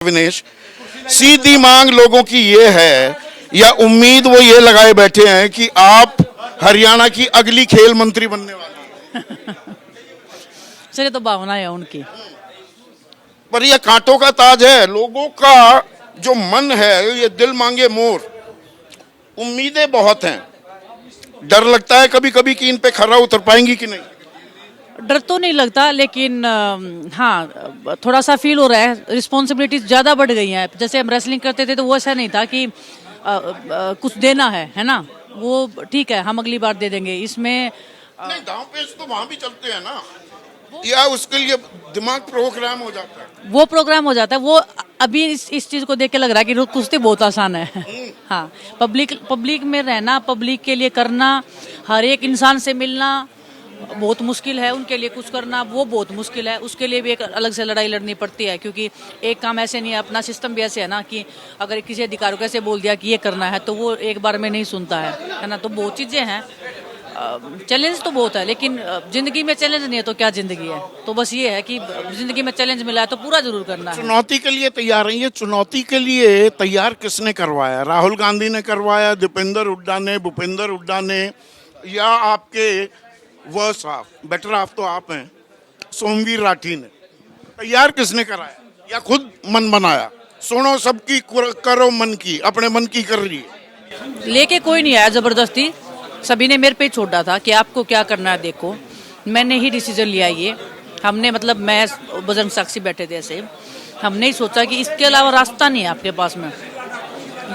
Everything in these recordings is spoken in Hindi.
विनेश, सीधी मांग लोगों की ये है या उम्मीद वो ये लगाए बैठे हैं कि आप हरियाणा की अगली खेल मंत्री बनने वाली हैं। सर ये तो भावना है उनकी। पर ये कांटों का ताज है, लोगों का जो मन है ये दिल मांगे मोर। उम्मीदें बहुत हैं, डर लगता है कभी कभी कि इन पे खरा उतर पाएंगी कि नहीं। डर तो नहीं लगता, लेकिन हाँ थोड़ा सा फील हो रहा है, रिस्पॉन्सिबिलिटीज ज़्यादा बढ़ गई हैं। जैसे हम रेसलिंग करते थे तो वो ऐसा नहीं था कि कुछ देना है ना, वो ठीक है हम अगली बार दे देंगे। इसमें नहीं, दांव पेच तो वहां भी चलते हैं ना, या उसके लिए दिमाग प्रोग्राम हो जाता है। वो प्रोग्राम हो जाता है। वो अभी इस चीज़ को देख के लग रहा है कि कुश्ती बहुत आसान है। हाँ, पब्लिक में रहना, पब्लिक के लिए करना, हर एक इंसान से मिलना बहुत मुश्किल है। उनके लिए कुछ करना वो बहुत मुश्किल है। उसके लिए भी एक अलग से लड़ाई लड़नी पड़ती है, क्योंकि एक काम ऐसे नहीं है। अपना सिस्टम भी ऐसे है ना कि अगर किसी अधिकारी को ऐसे बोल दिया कि ये करना है तो वो एक बार में नहीं सुनता है ना। तो बहुत चीज़ें हैं, चैलेंज तो बहुत है, लेकिन जिंदगी में चैलेंज नहीं है तो क्या जिंदगी है। तो बस ये है कि जिंदगी में चैलेंज मिला है तो पूरा जरूर करना है। चुनौती के लिए तैयार हैं। ये चुनौती के लिए तैयार किसने करवाया? राहुल गांधी ने करवाया, दीपेंद्र हुड्डा ने, भूपेंद्र हुड्डा ने, या आपके वर्स हाफ, बेटर हाफ तो आप हैं, सोमवीर राठी ने? तैयार किसने कराया या खुद मन बनाया? सुनो सबकी करो मन की, अपने मन की कर रही है। लेके कोई नहीं आया जबरदस्ती, सभी ने मेरे पे छोड़ा था कि आपको क्या करना है देखो। मैंने ही डिसीजन लिया ये। हमने मतलब मैं बजरंग साक्षी बैठे थे ऐसे, हमने ही सोचा कि इसके अलावा रास्ता नहीं है आपके पास में।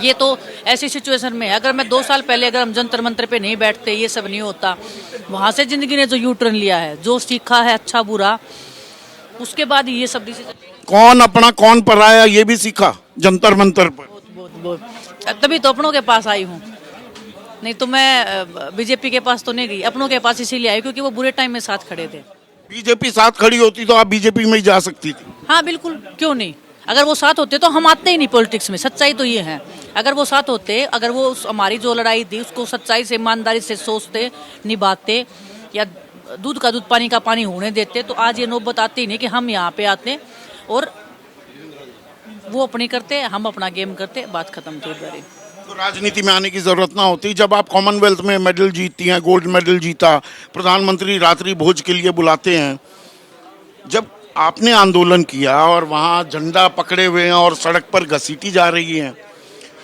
ये तो ऐसी सिचुएशन में है, अगर मैं 2 साल पहले अगर हम जंतर मंतर पे नहीं बैठते ये सब नहीं होता। वहां से जिंदगी ने जो यू टर्न लिया है, जो सीखा है अच्छा बुरा, उसके बाद ये सब डिसीजन। कौन अपना कौन पराया ये भी सीखा जंतर मंतर पर। बहुत तभी तो अपनों के पास आई हूँ, नहीं तो मैं बीजेपी के पास तो नहीं गई। अपनों के पास इसीलिए आई क्योंकि वो बुरे टाइम में साथ खड़े थे। बीजेपी साथ खड़ी होती तो आप बीजेपी में ही जा सकती थी। हाँ बिल्कुल, क्यों नहीं। अगर वो साथ होते तो हम आते ही नहीं पॉलिटिक्स में। सच्चाई तो ये है, अगर वो साथ होते, अगर वो हमारी जो लड़ाई थी उसको सच्चाई से ईमानदारी से सोचते, निभाते, या दूध का दूध पानी का पानी होने देते, तो आज ये नौबत आती ही नहीं कि हम यहाँ पे आते और वो अपनी करते, हम अपना गेम करते, बात खत्म थी उधर ही। तो राजनीति में आने की जरूरत ना होती। जब आप कॉमनवेल्थ में मेडल जीतती हैं, गोल्ड मेडल जीता, प्रधानमंत्री रात्रि भोज के लिए बुलाते हैं। जब आपने आंदोलन किया और वहाँ झंडा पकड़े हुए हैं और सड़क पर घसीटी जा रही हैं,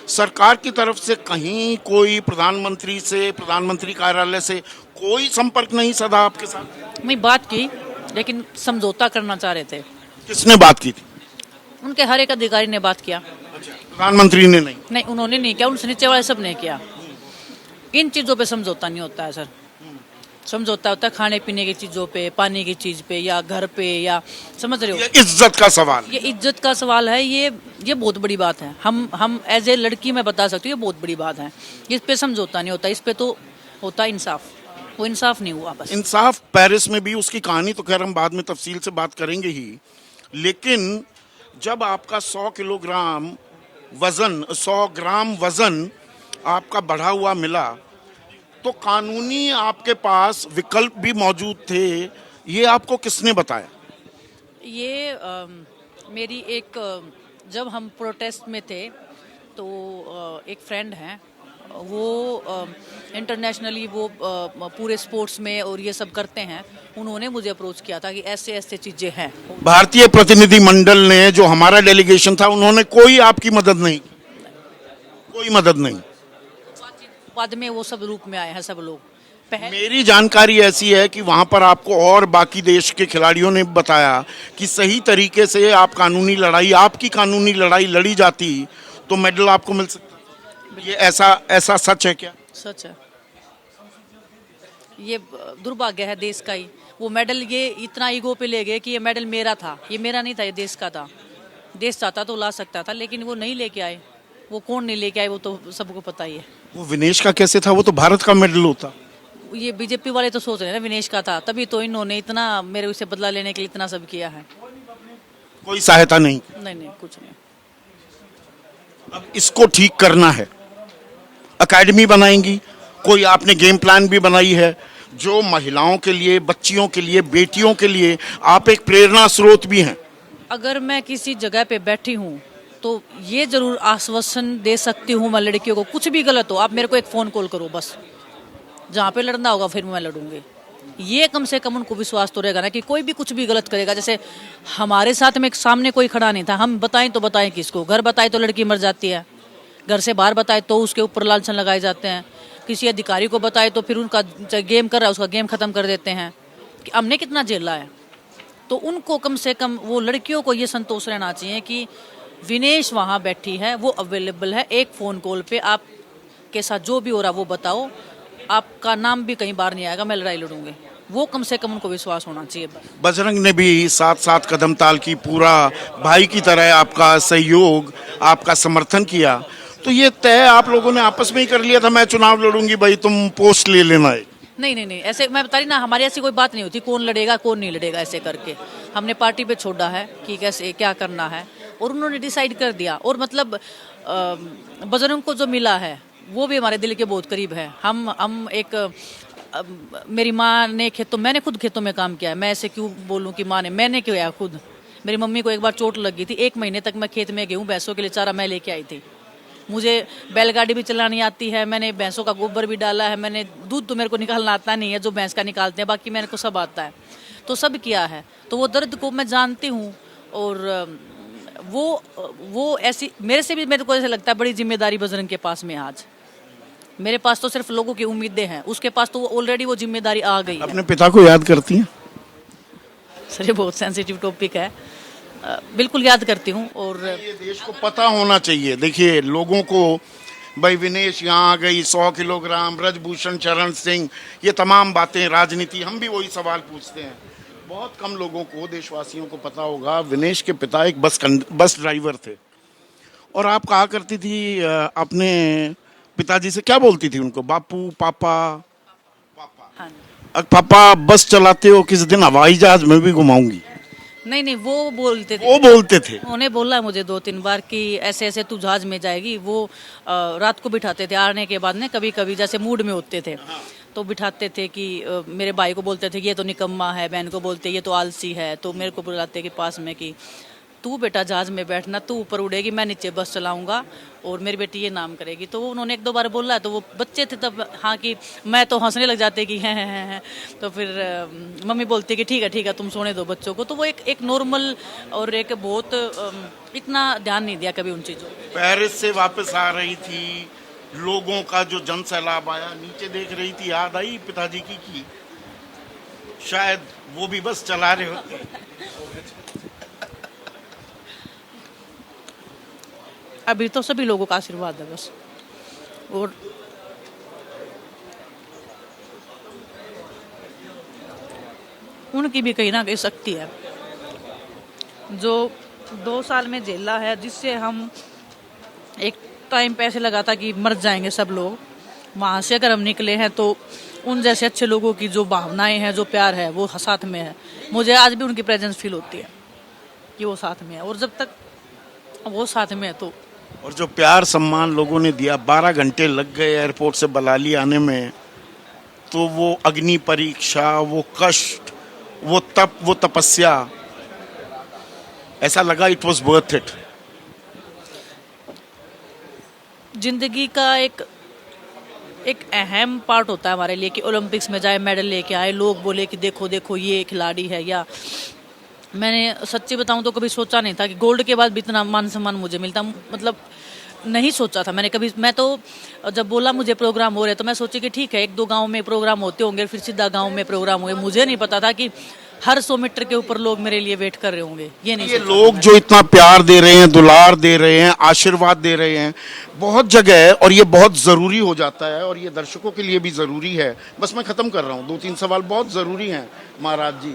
सरकार की तरफ से कहीं कोई प्रधानमंत्री से, प्रधानमंत्री कार्यालय से कोई संपर्क नहीं सदा आपके साथ? मैं बात की, लेकिन समझौता करना चाह रहे थे। किसने बात की थी? उनके हर एक अधिकारी ने बात किया। प्रधानमंत्री ने नहीं? नहीं, उन्होंने नहीं किया, उनसे नीचे वाले सब ने किया। इन चीज़ों पे समझौता नहीं होता है सर। समझौता होता है खाने पीने की चीज़ों पे, पानी की चीज़ पे, या घर पे, या समझ रहे हो। ये इज्जत का सवाल। ये इज्जत का सवाल है। ये बहुत बड़ी बात है। हम एज ए लड़की मैं बता सकती हूँ ये बहुत बड़ी बात है। इस पे समझौता नहीं होता, इस पे तो होता इंसाफ। वो इंसाफ नहीं हुआ बस। इंसाफ पेरिस में भी, उसकी कहानी तो खैर हम बाद में तफसील से बात करेंगे ही, लेकिन जब आपका 100 किलोग्राम वजन, 100 ग्राम वजन आपका बढ़ा हुआ मिला, तो कानूनी आपके पास विकल्प भी मौजूद थे। ये आपको किसने बताया? ये मेरी एक जब हम प्रोटेस्ट में थे तो एक फ्रेंड हैं, वो इंटरनेशनली वो पूरे स्पोर्ट्स में और ये सब करते हैं। उन्होंने मुझे अप्रोच किया था कि ऐसे ऐसे चीज़ें हैं। भारतीय प्रतिनिधि मंडल ने, जो हमारा डेलीगेशन था, उन्होंने कोई आपकी मदद नहीं? कोई मदद नहीं? बाद में वो सब रूप में आए हैं सब लोग। मेरी जानकारी ऐसी है कि वहां पर आपको और बाकी देश के खिलाड़ियों ने बताया कि सही तरीके से आप कानूनी लड़ाई, आपकी कानूनी लड़ाई लड़ी जाती तो मेडल आपको मिल सकता। ये ऐसा सच है क्या? सच है। ये दुर्भाग्य है देश का ही। वो मेडल ये इतना ईगो पे ले गए कि ये मेडल मेरा था। ये मेरा नहीं था, ये देश का था। देश चाहता तो ला सकता था, लेकिन वो नहीं लेके आए। वो कौन नहीं लेके आए वो तो सबको पता ही है। वो विनेश का कैसे था? वो तो भारत का मेडल होता। ये बीजेपी वाले तो सोच रहे हैं ना विनेश का था, तभी तो इन्होंने इतना मेरे से बदला लेने के लिए इतना सब किया है। कोई सहायता नहीं? नहीं, कुछ नहीं। अब इसको ठीक करना है, एकेडमी बनाएंगी, कोई आपने गेम प्लान भी बनाई है जो महिलाओं के लिए, बच्चियों के लिए, बेटियों के लिए आप एक प्रेरणा स्रोत भी हैं? अगर मैं किसी जगह पे बैठी हूँ तो ये जरूर आश्वासन दे सकती हूँ मैं लड़कियों को, कुछ भी गलत हो आप मेरे को एक फ़ोन कॉल करो बस, जहाँ पे लड़ना होगा फिर मैं लड़ूंगी। ये कम से कम उनको विश्वास तो रहेगा ना कि कोई भी कुछ भी गलत करेगा। जैसे हमारे साथ में सामने कोई खड़ा नहीं था, हम बताएं तो बताएं किसको, घर बताए तो लड़की मर जाती है, घर से बाहर बताए तो उसके ऊपर लांछन लगाए जाते हैं, किसी अधिकारी को बताए तो फिर उनका गेम कर रहा है उसका गेम खत्म कर देते हैं कि हमने कितना झेला है। तो उनको कम से कम वो लड़कियों को ये संतोष रहना चाहिए कि विनेश वहाँ बैठी है, वो अवेलेबल है, एक फ़ोन कॉल पे आपके साथ जो भी हो रहा वो बताओ, आपका नाम भी कहीं बाहर नहीं आएगा, मैं लड़ाई लड़ूंगी। वो कम से कम उनको विश्वास होना चाहिए बस। बजरंग ने भी साथ साथ कदम ताल की, पूरा भाई की तरह आपका सहयोग, आपका समर्थन किया। तो ये तय आप लोगों ने आपस में ही कर लिया था, मैं चुनाव लड़ूंगी भाई तुम पोस्ट ले लेना है? नहीं, ऐसे मैं बता रही ना, हमारी ऐसी कोई बात नहीं होती कौन लड़ेगा कौन नहीं लड़ेगा, ऐसे करके हमने पार्टी पे छोड़ा है कि कैसे क्या करना है और उन्होंने डिसाइड कर दिया। और मतलब बजरंग को जो मिला है वो भी हमारे दिल के बहुत करीब है। हम एक मेरी माँ ने मैंने खुद खेतों में काम किया है, मैं ऐसे क्यों बोलूँ कि माँ ने, मैंने किया खुद। मेरी मम्मी को एक बार चोट लग गई थी, 1 महीने तक मैं खेत में गेहूँ भैंसों के लिए चारा मैं लेके आई थी। मुझे बैलगाड़ी भी चलानी आती है, मैंने भैंसों का गोबर भी डाला है, मैंने दूध तो मेरे को निकालना आता नहीं है जो भैंस का निकालते हैं, बाकी मेरे को सब आता है, तो सब किया है। तो वो दर्द को मैं जानती हूँ। और वो ऐसी मेरे को ऐसा लगता है बड़ी जिम्मेदारी बजरंग के पास में आज। मेरे पास तो सिर्फ लोगों की उम्मीदें हैं, उसके पास तो ऑलरेडी वो जिम्मेदारी आ गई है। अपने पिता को याद करती हैं? सर ये बहुत सेंसिटिव टॉपिक है, बिल्कुल याद करती हूँ। और ये देश को पता होना चाहिए। देखिए लोगों को भाई विनेश यहाँ आ गई, 100 किलोग्राम, ब्रजभूषण चरण सिंह, ये तमाम बातें राजनीति, हम भी वही सवाल पूछते हैं। बहुत कम लोगों को, देशवासियों को पता होगा विनेश के पिता एक बस ड्राइवर थे। और आप कहा करती थी अपने पिताजी से, क्या बोलती थी उनको? बापू, पापा? हाँ। पापा बस चलाते हो, किस दिन हवाई जहाज में भी घुमाऊंगी? नहीं, वो बोलते थे। वो बोलते थे। उन्हें बोला मुझे 2-3 बार कि ऐसे ऐसे तू जहाज में जाएगी। वो रात को बिठाते थे, आने के बाद में कभी कभी जैसे मूड में होते थे तो बिठाते थे कि मेरे भाई को बोलते थे कि ये तो निकम्मा है, बहन को बोलते ये तो आलसी है, तो मेरे को बुलाते कि पास में कि तू बेटा जहाज में बैठना, तू ऊपर उड़ेगी, मैं नीचे बस चलाऊंगा और मेरी बेटी ये नाम करेगी। तो उन्होंने 1-2 बार बोला, तो वो बच्चे थे तब, हाँ कि मैं तो हंसने लग जाते कि हैं। तो फिर मम्मी बोलती कि ठीक है तुम सोने दो बच्चों को। तो वो एक नॉर्मल और एक बहुत इतना ध्यान नहीं दिया कभी उन चीज़ों। पेरिस से वापस आ रही थी, लोगों का जो जन सैलाब आया, नीचे देख रही थी, याद आई पिताजी की शायद वो भी बस चला रहे होते। अभी तो सभी लोगों का आशीर्वाद है बस। और उनकी भी कहीं ना कहीं शक्ति है जो 2 साल में झेला है, जिससे हम एक टाइम पे ऐसे लगा था कि मर जाएंगे सब लोग। वहाँ से अगर हम निकले हैं तो उन जैसे अच्छे लोगों की जो भावनाएं हैं, जो प्यार है, वो साथ में है। मुझे आज भी उनकी प्रेजेंस फील होती है कि वो साथ में है, और जब तक वो साथ में है तो। और जो प्यार सम्मान लोगों ने दिया, 12 घंटे लग गए एयरपोर्ट से बलाली आने में, तो वो अग्नि परीक्षा, वो कष्ट, वो तप, वो तपस्या, ऐसा लगा इट वॉज वर्थ इट। जिंदगी का एक अहम पार्ट होता है हमारे लिए कि ओलंपिक्स में जाए, मेडल लेके आए, लोग बोले कि देखो देखो ये खिलाड़ी है। या मैंने सच्ची बताऊं तो कभी सोचा नहीं था कि गोल्ड के बाद भी इतना मान सम्मान मुझे मिलता, मतलब नहीं सोचा था मैंने कभी। मैं तो जब बोला मुझे प्रोग्राम हो रहे तो मैं सोची कि ठीक है 1-2 गांव में प्रोग्राम होते होंगे, फिर सीधा गांव में प्रोग्राम हुए। मुझे नहीं पता था कि हर 100 मीटर के ऊपर लोग मेरे लिए वेट कर रहे होंगे। ये लोग जो इतना प्यार दे रहे हैं, दुलार दे रहे हैं, आशीर्वाद दे रहे हैं बहुत जगह है, और ये बहुत ज़रूरी हो जाता है, और ये दर्शकों के लिए भी ज़रूरी है। बस मैं ख़त्म कर रहा हूँ, 2-3 सवाल बहुत ज़रूरी हैं महाराज जी।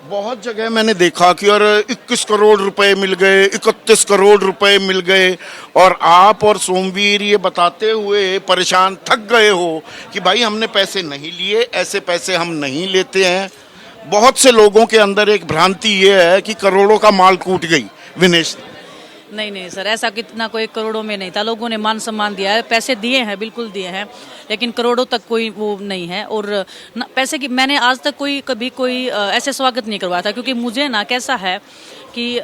बहुत जगह मैंने देखा कि और 21 करोड़ रुपए मिल गए, 31 करोड़ रुपए मिल गए, और आप और सोमवीर ये बताते हुए परेशान थक गए हो कि भाई हमने पैसे नहीं लिए, ऐसे पैसे हम नहीं लेते हैं। बहुत से लोगों के अंदर एक भ्रांति ये है कि करोड़ों का माल कूट गई विनेश। नहीं सर, ऐसा कितना कोई करोड़ों में नहीं था। लोगों ने मान सम्मान दिया है, पैसे दिए हैं, बिल्कुल दिए हैं, लेकिन करोड़ों तक कोई वो नहीं है। और पैसे की मैंने आज तक कभी कोई ऐसे स्वागत नहीं करवाया था, क्योंकि मुझे ना कैसा है कि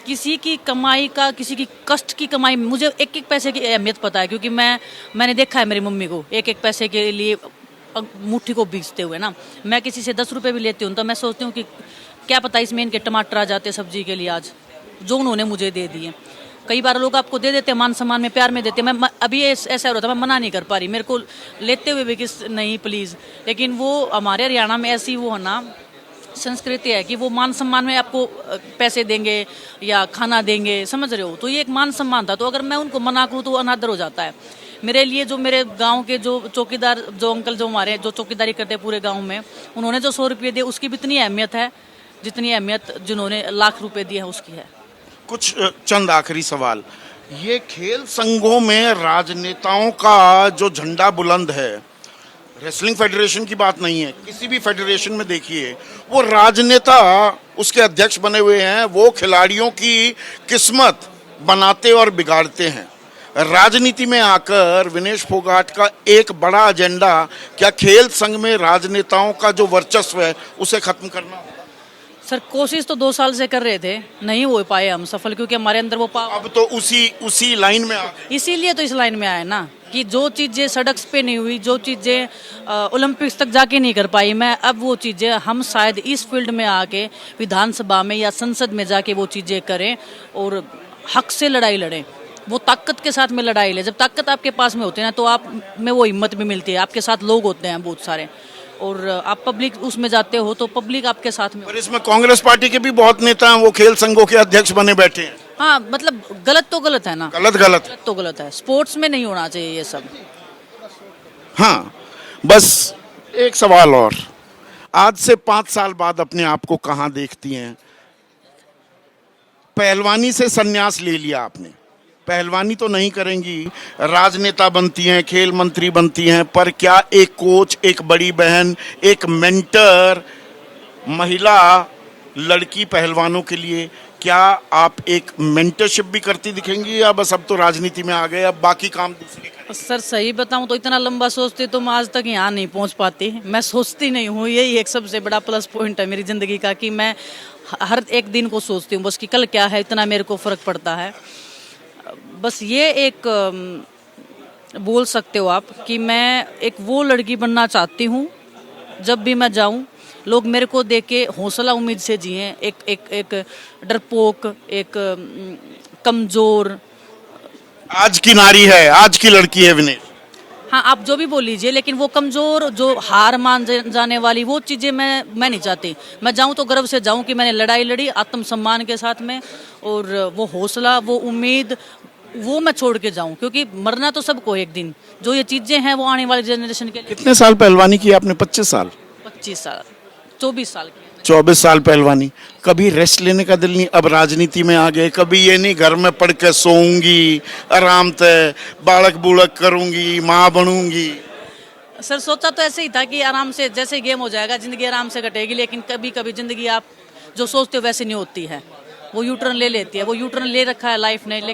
किसी की कमाई का, किसी की कष्ट की कमाई, मुझे एक एक पैसे की अहमियत पता है, क्योंकि मैंने देखा है मेरी मम्मी को एक एक पैसे के लिए मुट्ठी को बीचते हुए ना। मैं किसी से 10 रुपए भी लेती हूँ तो मैं सोचती हूँ कि क्या पता इसमें इनके टमाटर आ जाते सब्जी के लिए आज, जो उन्होंने मुझे दे दिए। कई बार लोग आपको दे देते हैं, मान सम्मान में, प्यार में देते हैं। मैं अभी ऐसा हो रहा था, मैं मना नहीं कर पा रही, मेरे को लेते हुए भी कि नहीं प्लीज़, लेकिन वो हमारे हरियाणा में ऐसी वो है ना संस्कृति है कि वो मान सम्मान में आपको पैसे देंगे या खाना देंगे, समझ रहे हो। तो ये एक मान सम्मान था, तो अगर मैं उनको मना करूँ तो वो अनादर हो जाता है मेरे लिए। जो मेरे गांव के जो चौकीदार, जो अंकल जो हमारे जो चौकीदारी करते हैं पूरे गांव में, उन्होंने जो 100 रुपये दिए उसकी भी इतनी अहमियत है जितनी अहमियत जिन्होंने लाख रुपए दिए हैं उसकी है। कुछ चंद आखिरी सवाल। ये खेल संघों में राजनेताओं का जो झंडा बुलंद है, रेसलिंग फेडरेशन की बात नहीं है, किसी भी फेडरेशन में देखिए, वो राजनेता उसके अध्यक्ष बने हुए हैं, वो खिलाड़ियों की किस्मत बनाते और बिगाड़ते हैं। राजनीति में आकर विनेश फोगाट का एक बड़ा एजेंडा क्या खेल संघ में राजनेताओं का जो वर्चस्व है उसे खत्म करना? सर कोशिश तो 2 साल से कर रहे थे, नहीं हो पाए हम सफल, क्योंकि हमारे अंदर वो अब तो उसी लाइन में आ गए। इसीलिए तो इस लाइन में आए ना कि जो चीजें सड़क पे नहीं हुई, जो चीजें ओलंपिक्स तक जाके नहीं कर पाई मैं, अब वो चीजें हम शायद इस फील्ड में आके विधानसभा में या संसद में जाके वो चीजें करें और हक से लड़ाई लड़ें, वो ताकत के साथ में लड़ाई ले। जब ताकत आपके पास में होती है ना तो आप में वो हिम्मत भी मिलती है, आपके साथ लोग होते हैं बहुत सारे, और आप पब्लिक उसमें जाते हो तो पब्लिक आपके साथ में। पर इसमें कांग्रेस पार्टी के भी बहुत नेता हैं, वो खेल संघों के अध्यक्ष बने बैठे हैं। हाँ मतलब गलत तो गलत है ना, गलत तो गलत है, स्पोर्ट्स में नहीं होना चाहिए ये सब। हाँ, बस एक सवाल और, आज से 5 साल बाद अपने आप को कहाँ देखती हैं? पहलवानी से संन्यास ले लिया आपने, पहलवानी तो नहीं करेंगी, राजनेता बनती हैं, खेल मंत्री बनती हैं, पर क्या एक कोच, एक बड़ी बहन, एक मेंटर, महिला लड़की पहलवानों के लिए क्या आप एक मेंटरशिप भी करती दिखेंगी, या बस अब तो राजनीति में आ गए, अब बाकी काम दूसरी करें? सर सही बताऊं तो इतना लंबा सोचती तो मैं आज तक यहाँ नहीं पहुँच पाती। मैं सोचती नहीं हूँ, यही एक सबसे बड़ा प्लस पॉइंट है मेरी ज़िंदगी का कि मैं हर एक दिन को सोचती हूँ बस कि कल क्या है, इतना मेरे को फ़र्क पड़ता है। बस ये एक बोल सकते हो आप कि मैं एक वो लड़की बनना चाहती हूँ, जब भी मैं जाऊँ लोग मेरे को देख के हौसला उम्मीद से जिए। एक डरपोक, एक कमज़ोर आज की नारी है, आज की लड़की है विनेश। हाँ आप जो भी बोल लीजिए, लेकिन वो कमजोर, जो हार मान जाने वाली वो चीजें मैं नहीं चाहती। मैं जाऊं तो गर्व से जाऊं कि मैंने लड़ाई लड़ी आत्मसम्मान के साथ में, और वो हौसला, वो उम्मीद, वो मैं छोड़ के जाऊं, क्योंकि मरना तो सबको एक दिन। जो ये चीजें हैं वो आने वाली जनरेशन के लिए। कितने साल पहलवानी की आपने? 25 साल? 25 साल, 24 साल की। 24 साल पहलवानी। कभी रेस्ट लेने का दिल नहीं? अब राजनीति में आ गए, कभी ये नहीं घर में पढ़ के सोऊंगी आराम से, बालक बुड़क करूंगी, माँ बनूंगी? सर सोचा तो ऐसे ही था कि आराम से जैसे गेम हो जाएगा, जिंदगी आराम से कटेगी, लेकिन कभी कभी जिंदगी आप जो सोचते हो वैसे नहीं होती है, वो यू टर्न ले लेती है। वो यू टर्न ले रखा है लाइफ ने।